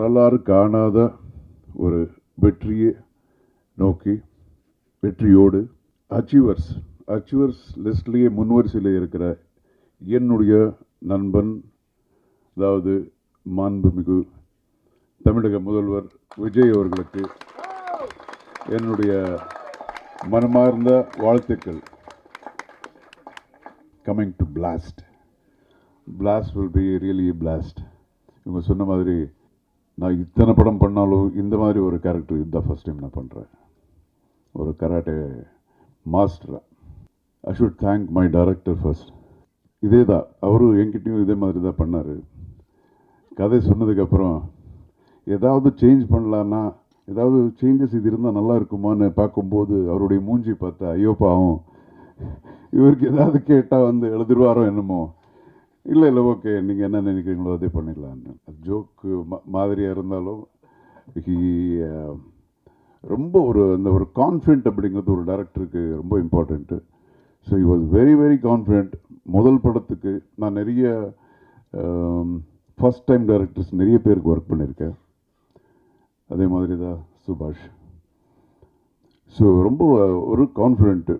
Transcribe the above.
வரலாறு காணாத ஒரு வெற்றியை நோக்கி வெற்றியோடு அச்சீவர்ஸ் லிஸ்ட்லேயே முன்வரிசையில் இருக்கிற என்னுடைய நண்பன், அதாவது மாண்புமிகு தமிழக முதல்வர் விஜய் அவர்களுக்கு என்னுடைய மனமார்ந்த வாழ்த்துக்கள். Coming to blast will be really blast. இவங்க சொன்ன மாதிரி நான் இத்தனை படம் பண்ணாலும் இந்த மாதிரி ஒரு கேரக்டர் இதுதான் ஃபஸ்ட் டைம் நான் பண்ணுறேன். ஒரு கராட்டே மாஸ்டராக. I should thank my director first. இதே தான் அவரும் என்கிட்டையும் இதே மாதிரி தான் பண்ணார். கதை சொன்னதுக்கப்புறம் ஏதாவது சேஞ்ச் பண்ணலான்னா, ஏதாவது சேஞ்சஸ் இது இருந்தால் நல்லா இருக்குமான்னு பார்க்கும்போது அவருடைய மூஞ்சி பார்த்தா ஐயோ பாவம், இவருக்கு ஏதாவது கேட்டால் வந்து எழுதிடுவாரோ என்னமோ. இல்லை ஓகே, நீங்கள் என்ன நினைக்கிறீங்களோ அதே பண்ணிடலான்னு. ஜோக்கு மாதிரியாக இருந்தாலும் ரொம்ப ஒரு கான்ஃபிடென்ட் அப்படிங்கிறது ஒரு டைரக்டருக்கு ரொம்ப important. So he was very very confident. முதல் படத்துக்கு நான் நிறைய ஃபஸ்ட் டைம் டைரக்டர்ஸ் நிறைய பேருக்கு ஒர்க் பண்ணியிருக்கேன். அதே மாதிரி தான் சுபாஷ். ஸோ ரொம்ப ஒரு கான்ஃபிடென்ட்டு.